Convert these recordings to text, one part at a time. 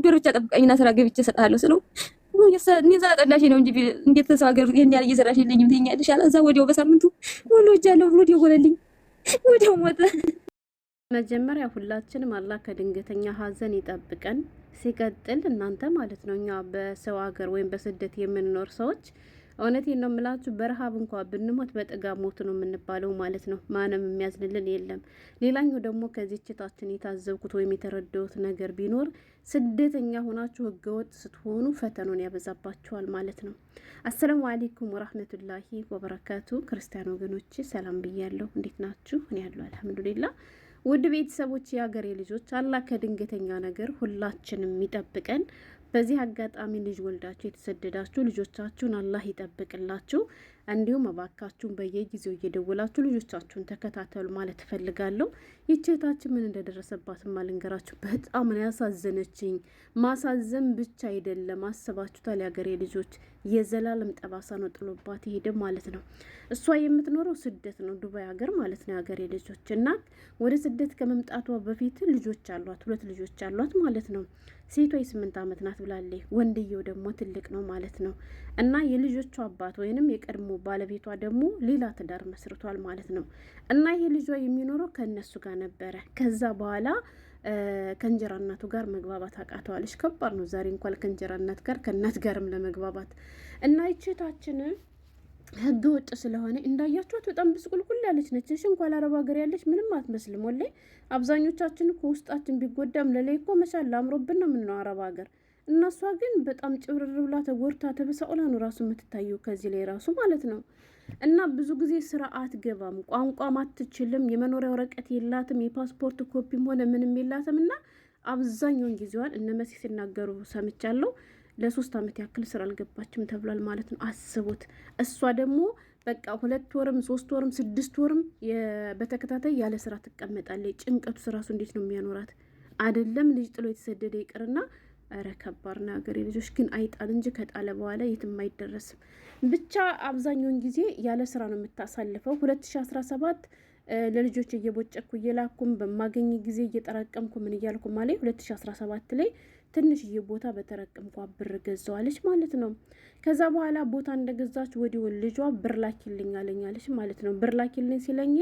ወር ብቻ ጠብቀኝና ስራ ገብቼ እሰጥሃለሁ ስለው እኔ እዛ ጠላሽ ነው እንጂ እንዴት ተሰው ሀገር ይሄን ያህል እየሰራሽልኝም ትይኛለሽ አለ። እዛ ወዲያው በሳምንቱ ወሎ እጃለሁ ብሎ ደወለልኝ። ወዲያው ሞተ። መጀመሪያ ሁላችንም አላህ ከድንገተኛ ሀዘን ይጠብቀን። ሲቀጥል እናንተ ማለት ነው እኛ በሰው ሀገር ወይም በስደት የምንኖር ሰዎች እውነቴን ነው የምላችሁ፣ በረሃብ እንኳ ብንሞት በጥጋብ ሞት ነው የምንባለው ማለት ነው። ማንም የሚያዝንልን የለም። ሌላኛው ደግሞ ከዚህ ችታችን የታዘብኩት ወይም የተረዳሁት ነገር ቢኖር ስደተኛ ሆናችሁ ህገወጥ ስትሆኑ ፈተናውን ያበዛባችኋል ማለት ነው። አሰላሙ አለይኩም ወራህመቱላሂ ወበረካቱ። ክርስቲያን ወገኖች ሰላም ብያለሁ። እንዴት ናችሁ? እኔ ያለሁ አልሐምዱሊላህ። ውድ ቤተሰቦች፣ የሀገሬ ልጆች፣ አላህ ከድንገተኛ ነገር ሁላችንም ይጠብቀን። በዚህ አጋጣሚ ልጅ ወልዳችሁ የተሰደዳችሁ ልጆቻችሁን አላህ ይጠብቅላችሁ። እንዲሁም እባካችሁን በየጊዜው እየደወላችሁ ልጆቻችሁን ተከታተሉ ማለት እፈልጋለሁ። ይህችታችን ምን እንደደረሰባትም አልንገራችሁ። በጣም ነው ያሳዘነችኝ። ማሳዘን ብቻ አይደለም፣ አስባችሁታል? የሀገሬ ልጆች የዘላለም ጠባሳ ነው ጥሎባት ይሄድ ማለት ነው። እሷ የምትኖረው ስደት ነው፣ ዱባይ ሀገር ማለት ነው። የሀገሬ ልጆች እና ወደ ስደት ከመምጣቷ በፊት ልጆች አሏት፣ 2 ልጆች አሏት ማለት ነው። ሴቷ 8 ዓመት ናት ብላለች። ወንድየው ደግሞ ትልቅ ነው ማለት ነው። እና የልጆቿ አባት ወይንም የቀድሞ ባለቤቷ ደግሞ ሌላ ትዳር መስርቷል ማለት ነው። እና ይሄ ልጇ የሚኖረው ከእነሱ ጋር ነበረ። ከዛ በኋላ ከእንጀራ እናቱ ጋር መግባባት አቃተዋለች። ከባድ ነው ዛሬ እንኳን ከእንጀራ እናት ጋር ከእናት ጋርም ለመግባባት እና ይችታችን ህገ ወጥ ስለሆነ እንዳያችኋት በጣም ብስቁልቁል ያለች ነች። እሺ እንኳን አረብ ሀገር ያለች ምንም አትመስልም። ወላሂ አብዛኞቻችን እኮ ውስጣችን ቢጎዳም ለላይ እኮ መሻል አምሮብን ነው የምንለው አረብ ሀገር። እናሷ ግን በጣም ጭብርር ብላ ተጎርታ ተበሳውላ ነው ራሱ የምትታየው ከዚህ ላይ ራሱ ማለት ነው። እና ብዙ ጊዜ ስራ አትገባም፣ ቋንቋም አትችልም፣ የመኖሪያ ወረቀት የላትም፣ የፓስፖርት ኮፒም ሆነ ምንም የላትም። እና አብዛኛውን ጊዜዋን እነ መሲ ሲናገሩ ሰምቻለሁ። ለ3 ዓመት ያክል ስራ አልገባችም ተብሏል ማለት ነው። አስቡት። እሷ ደግሞ በቃ 2 ወርም 3 ወርም 6 ወርም በተከታታይ ያለ ስራ ትቀመጣለች። ጭንቀቱ ራሱ እንዴት ነው የሚያኖራት? አይደለም ልጅ ጥሎ የተሰደደ ይቅርና ኧረ ከባድ ነው። ሀገሬ ልጆች ግን አይጣል እንጂ ከጣለ በኋላ የትም አይደረስም። ብቻ አብዛኛውን ጊዜ ያለ ስራ ነው የምታሳልፈው። 2017 ለልጆች እየቦጨኩ እየላኩም በማገኝ ጊዜ እየጠራቀምኩ ምን እያልኩ ማለት 2017 ላይ ትንሽዬ ቦታ በተረቀምኳ ብር ገዛዋለች ማለት ነው። ከዛ በኋላ ቦታ እንደገዛች ወዲውን ልጇ ብር ላኪልኝ አለኛለች ማለት ነው። ብር ላኪልኝ ሲለኝ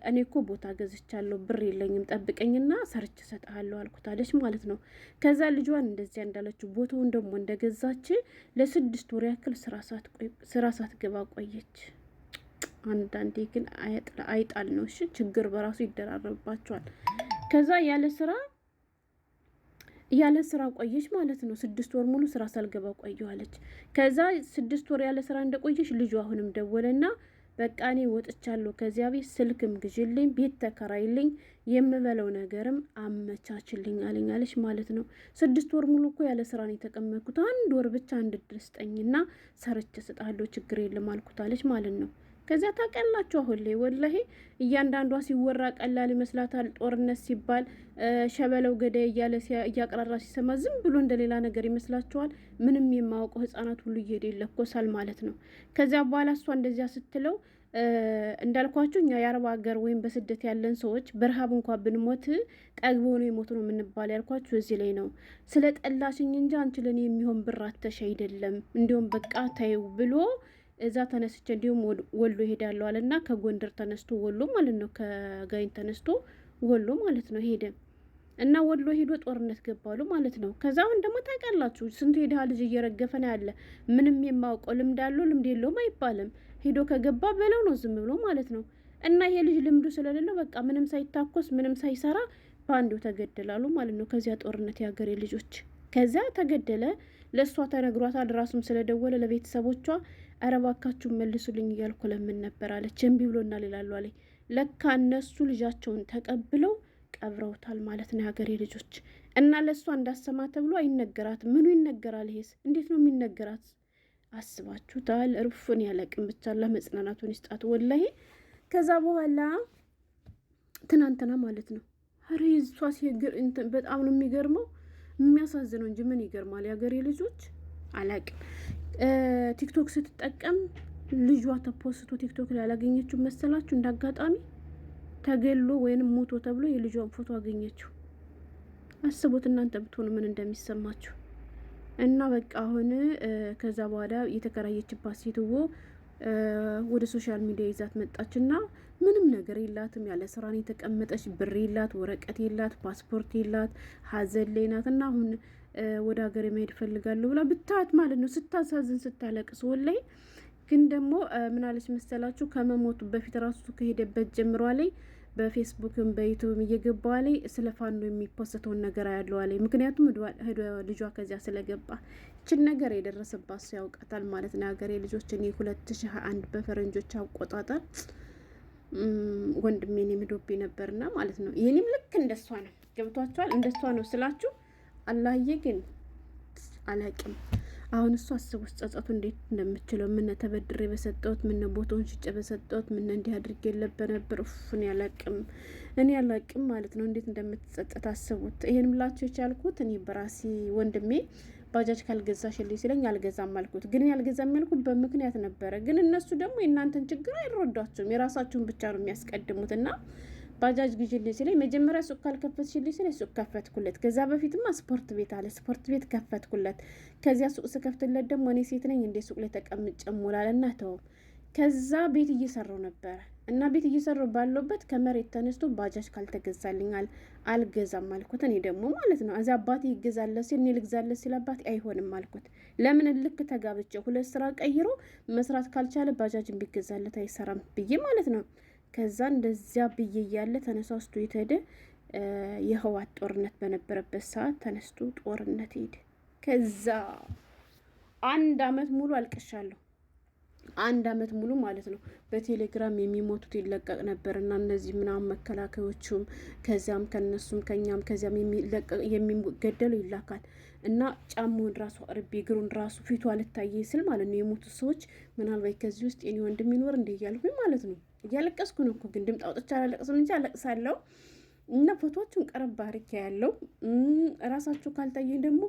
እኔ እኮ ቦታ ገዝቻለሁ ብር የለኝም ጠብቀኝና ሰርች እሰጥሃለሁ አልኩታለች ማለት ነው። ከዛ ልጇን እንደዚያ እንዳለችው ቦታውን ደግሞ እንደገዛች ለ6 ወር ያክል ስራ ሳትገባ ቆየች። አንዳንዴ ግን አይጣል ነው። እሺ ችግር በራሱ ይደራረብባቸዋል። ከዛ ያለ ስራ ቆየች ማለት ነው። 6 ወር ሙሉ ስራ ሳልገባ ቆየዋለች። ከዛ 6 ወር ያለ ስራ እንደቆየች ልጁ አሁንም ደወለና በቃ እኔ ወጥቻለሁ ከዚያ ቤት፣ ስልክም ግዢልኝ፣ ቤት ተከራይልኝ፣ የምበለው ነገርም አመቻችልኝ አለኛለች ማለት ነው። 6 ወር ሙሉ እኮ ያለ ስራ ነው የተቀመጥኩት። 1 ወር ብቻ እንድትደስተኝና ሰርቼ እሰጥሃለሁ ችግር የለም አልኩታለች ማለት ነው። ከዚያ ታውቃላችሁ አሁን ላይ ወላሂ እያንዳንዷ ሲወራ ቀላል ይመስላታል። ጦርነት ሲባል ሸበለው ገዳይ እያለ እያቀራራ ሲሰማ ዝም ብሎ እንደሌላ ነገር ይመስላችኋል። ምንም የማያውቀው ህጻናት ሁሉ እየሄደ ይለኮሳል ማለት ነው። ከዚያ በኋላ እሷ እንደዚያ ስትለው እንዳልኳችሁ እኛ የአረብ ሀገር ወይም በስደት ያለን ሰዎች በረሃብ እንኳ ብንሞት ጠግቦ ነው የሞት ነው የምንባል ያልኳችሁ እዚህ ላይ ነው። ስለ ጠላሽኝ እንጂ አንቺ ለኔ የሚሆን ብር አተሽ አይደለም እንዲሁም በቃ ታዩ ብሎ እዛ ተነስቼ እንዲሁም ወሎ ይሄዳለሁ አለና ከጎንደር ተነስቶ ወሎ ማለት ነው፣ ከጋይን ተነስቶ ወሎ ማለት ነው ሄደ እና ወሎ ሄዶ ጦርነት ገባሉ ማለት ነው። ከዛ አሁን ደግሞ ታውቃላችሁ ስንቱ የድሃ ልጅ እየረገፈ ነው ያለ። ምንም የማውቀው ልምድ አለው ልምድ የለውም አይባልም። ሄዶ ከገባ በለው ነው ዝም ብሎ ማለት ነው። እና ይሄ ልጅ ልምዱ ስለሌለው በቃ ምንም ሳይታኮስ ምንም ሳይሰራ በአንዱ ተገደላሉ ማለት ነው። ከዚያ ጦርነት የሀገሬ ልጆች ከዚያ ተገደለ። ለእሷ ተነግሯታል። ራሱም ስለደወለ ለቤተሰቦቿ ኧረ እባካችሁ መልሱልኝ እያልኩ ለምን ነበር አለች። እምቢ ብሎናል ይላሉ አለኝ። ለካ እነሱ ልጃቸውን ተቀብለው ቀብረውታል ማለት ነው የሀገሬ ልጆች። እና ለእሷ እንዳሰማ ተብሎ አይነገራት። ምኑ ይነገራል? ይሄስ እንዴት ነው የሚነገራት? አስባችሁታል? ርፉን ያለቅም ብቻ ለመጽናናቱን ይስጣት ወላሂ። ከዛ በኋላ ትናንትና ማለት ነው ኧረ የሷ ሲግር በጣም ነው የሚገርመው የሚያሳዝነው እንጂ ምን ይገርማል? የሀገሬ ልጆች አላቅም። ቲክቶክ ስትጠቀም ልጇ ተፖስቶ ቲክቶክ ላይ ያላገኘችው መሰላችሁ? እንዳጋጣሚ ተገሎ ወይንም ሞቶ ተብሎ የልጇን ፎቶ አገኘችው። አስቡት እናንተ ብትሆኑ ምን እንደሚሰማችሁ። እና በቃ አሁን ከዛ በኋላ የተከራየችባት ሴትዮ ወደ ሶሻል ሚዲያ ይዛት መጣችና ምንም ነገር የላትም፣ ያለ ስራን የተቀመጠች፣ ብር የላት፣ ወረቀት የላት፣ ፓስፖርት የላት፣ ሀዘን ላይ ናት። እና አሁን ወደ ሀገር የመሄድ ፈልጋለሁ ብላ ብታት ማለት ነው ስታሳዝን ስታለቅስ። ወላይ ግን ደግሞ ምናለች መሰላችሁ ከመሞቱ በፊት ራሱ ከሄደበት ጀምሯ ላይ በፌስቡክም በዩቱብም እየገባ ላይ ስለ ፋኖ የሚፖስተውን ነገር አያለው ላይ ምክንያቱም ልጇ ከዚያ ስለገባ ይችን ነገር የደረሰባት ሰው ያውቃታል ማለት ነው። ሀገሬ ልጆች እኔ 2021 በፈረንጆች አቆጣጠር ወንድሜን የሚዶቤ ነበርና ማለት ነው። ይህንም ልክ እንደሷ ነው። ገብቷቸዋል። እንደሷ ነው ስላችሁ አላህዬ ግን አላቅም። አሁን እሱ አስቡት ጸጸቱ እንዴት እንደምችለው ምን ተበድሬ በሰጠሁት ምን ቦታውን ሽጬ በሰጠሁት ምን እንዲህ አድርጌ ነበር እኔ ያላቅም ማለት ነው። እንዴት እንደምትጸጸት አስቡት። ይሄን ብላችሁ የቻልኩት እኔ በራሴ ወንድሜ ባጃጅ ካልገዛሽልኝ ሲለኝ አልገዛም አልኩት። ግን ያልገዛም ያልኩት በምክንያት ነበረ። ግን እነሱ ደግሞ የእናንተን ችግር አይረዷቸውም፣ የራሳችሁን ብቻ ነው የሚያስቀድሙት። እና ባጃጅ ግዢልኝ ሲለኝ መጀመሪያ ሱቅ ካልከፈትሽልኝ ሲለኝ ሱቅ ከፈትኩለት። ከዛ በፊትማ ስፖርት ቤት አለ፣ ስፖርት ቤት ከፈትኩለት። ከዚያ ሱቅ ስከፍትለት ደግሞ እኔ ሴት ነኝ እንደ ሱቅ ላይ ተቀምጬ እሞላለና ተው። ከዛ ቤት እየሰራው ነበረ እና ቤት እየሰራው ባለበት ከመሬት ተነስቶ ባጃጅ ካልተገዛልኝ አልገዛም አልኩት። እኔ ደግሞ ማለት ነው እዛ አባቴ ይገዛለት ሲል እኔ ልግዛለት ሲል አባቴ አይሆንም አልኩት። ለምን ልክ ተጋብቼ ሁለት ስራ ቀይሮ መስራት ካልቻለ ባጃጅን ቢገዛለት አይሰራም ብዬ ማለት ነው። ከዛ እንደዚያ ብዬ እያለ ተነሳስቶ የተሄደ የህዋት ጦርነት በነበረበት ሰዓት ተነስቶ ጦርነት ሄደ። ከዛ 1 አመት ሙሉ አልቅሻለሁ። 1 አመት ሙሉ ማለት ነው። በቴሌግራም የሚሞቱት ይለቀቅ ነበር እና እነዚህ ምናምን መከላከዮቹም ከዚያም ከነሱም ከኛም ከዚያም የሚገደሉ ይላካል እና ጫማውን ራሱ አርቤ እግሩን ራሱ ፊቱ አልታየ ስል ማለት ነው የሞቱት ሰዎች ምናልባት ከዚህ ውስጥ የኔ ወንድም ይኖር እንደ እያልኩኝ ማለት ነው። እያለቀስኩ ነው እኮ ግን ድምፅ አውጥቼ አላለቅስም እንጂ አለቅሳለሁ። እና ፎቶዎቹን ቀረብ አድርጌ ያለው ራሳቸው ካልታየኝ ደግሞ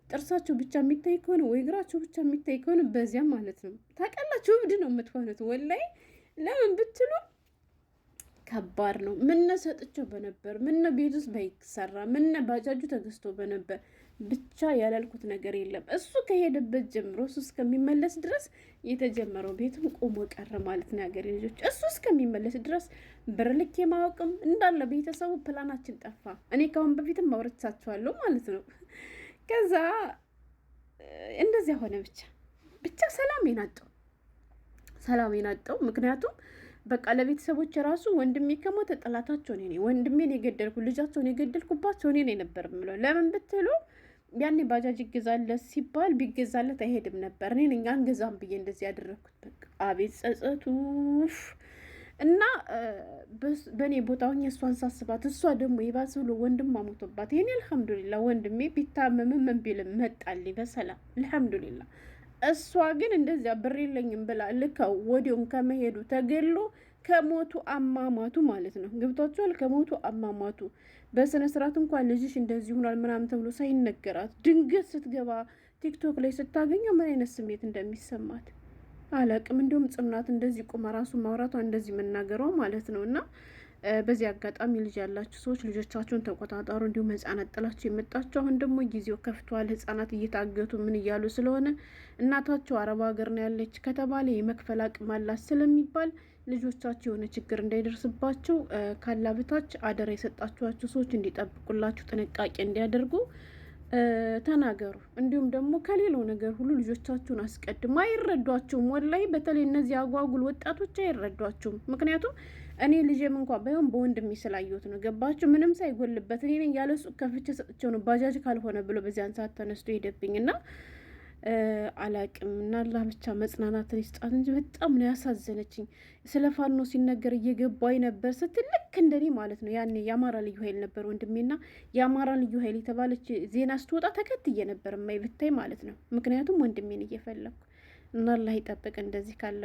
ጥርሳቸው ብቻ የሚታይ ከሆነ ወይ እግራቸው ብቻ የሚታይ ከሆነ በዚያ ማለት ነው ታውቃላችሁ እብድ ነው የምትሆኑት። ወላይ ለምን ብትሉ ከባድ ነው። ምነ ሰጥቸው በነበር ምነ ቤት ውስጥ ባይሰራ ምነ ባጃጁ ተገዝቶ በነበር ብቻ ያላልኩት ነገር የለም። እሱ ከሄደበት ጀምሮ እሱ እስከሚመለስ ድረስ የተጀመረው ቤትም ቆሞ ቀረ ማለት ነው። ያገሬ ልጆች እሱ እስከሚመለስ ድረስ ብር ልክ የማወቅም እንዳለ ቤተሰቡ ፕላናችን ጠፋ። እኔ ካሁን በፊትም ማውረቻቸዋለሁ ማለት ነው። ከዛ እንደዚያ ሆነ። ብቻ ሰላም ናጠው ምክንያቱም በቃ ለቤተሰቦች ራሱ ወንድሜ ከሞተ ጠላታቸው እኔ ነኝ። ወንድሜን የገደልኩ ልጃቸውን የገደልኩባቸው እኔ ነኝ ነበር የምለው። ለምን ብትሉ ያኔ ባጃጅ ይገዛለት ሲባል ቢገዛለት አይሄድም ነበር። እኔ ነኝ አንገዛም ብዬ እንደዚህ ያደረኩት። በቃ አቤት ጸጸቱ። እና በእኔ ቦታ ሆኜ እሷን ሳስባት እሷ ደግሞ የባሰ ብሎ ወንድም አሞቶባት ይሄኔ አልሐምዱሊላ ወንድሜ ቢታመምም ምን ቢልም መጣልኝ በሰላም አልሐምዱሊላ። እሷ ግን እንደዚያ ብር የለኝም ብላ ልከው ወዲያውም ከመሄዱ ተገሎ ከሞቱ አማማቱ ማለት ነው። ገብቷቸዋል። ከሞቱ አማማቱ በስነ ስርዓት እንኳን ልጅሽ እንደዚህ ሆኗል ምናምን ተብሎ ሳይነገራት ድንገት ስትገባ ቲክቶክ ላይ ስታገኘው ምን አይነት ስሜት እንደሚሰማት አላቅም። እንዲሁም ጽናት እንደዚህ ቁማ ራሱ ማውራቷ እንደዚህ መናገሯ ማለት ነው። እና በዚህ አጋጣሚ ልጅ ያላችሁ ሰዎች ልጆቻችሁን ተቆጣጠሩ። እንዲሁም ህጻናት ጥላችሁ የመጣችሁ አሁን ደግሞ ጊዜው ከፍቷል። ህጻናት እየታገቱ ምን እያሉ ስለሆነ እናታቸው አረብ ሀገር ነው ያለች ከተባለ የመክፈል አቅም አላት ስለሚባል ልጆቻችሁ የሆነ ችግር እንዳይደርስባቸው ካላብታች አደራ የሰጣችኋቸው ሰዎች እንዲጠብቁላችሁ ጥንቃቄ እንዲያደርጉ ተናገሩ። እንዲሁም ደግሞ ከሌላው ነገር ሁሉ ልጆቻችሁን አስቀድሙ። አይረዷችሁም። ወላይ በተለይ እነዚህ አጓጉል ወጣቶች አይረዷችሁም። ምክንያቱም እኔ ልጄም እንኳን ባይሆን በወንድሜ ስላየሁት ነው። ገባችሁ? ምንም ሳይጎልበት እኔ ነኝ ያለ ሱቅ ከፍቼ ሰጥቼው ነው ባጃጅ ካልሆነ ብሎ በዚያን ሰዓት ተነስቶ ሄደብኝና አላቅም። እና አላህ ብቻ መጽናናትን ይስጣት እንጂ በጣም ነው ያሳዘነችኝ። ስለ ፋኖ ሲነገር እየገባኝ ነበር ስትል ልክ እንደኔ ማለት ነው። ያኔ የአማራ ልዩ ኃይል ነበር ወንድሜና የአማራ ልዩ ኃይል የተባለች ዜና ስትወጣ ተከትዬ ነበር ማይ ብታይ ማለት ነው። ምክንያቱም ወንድሜን እየፈለኩ እና አላህ ይጠብቅ እንደዚህ ካለ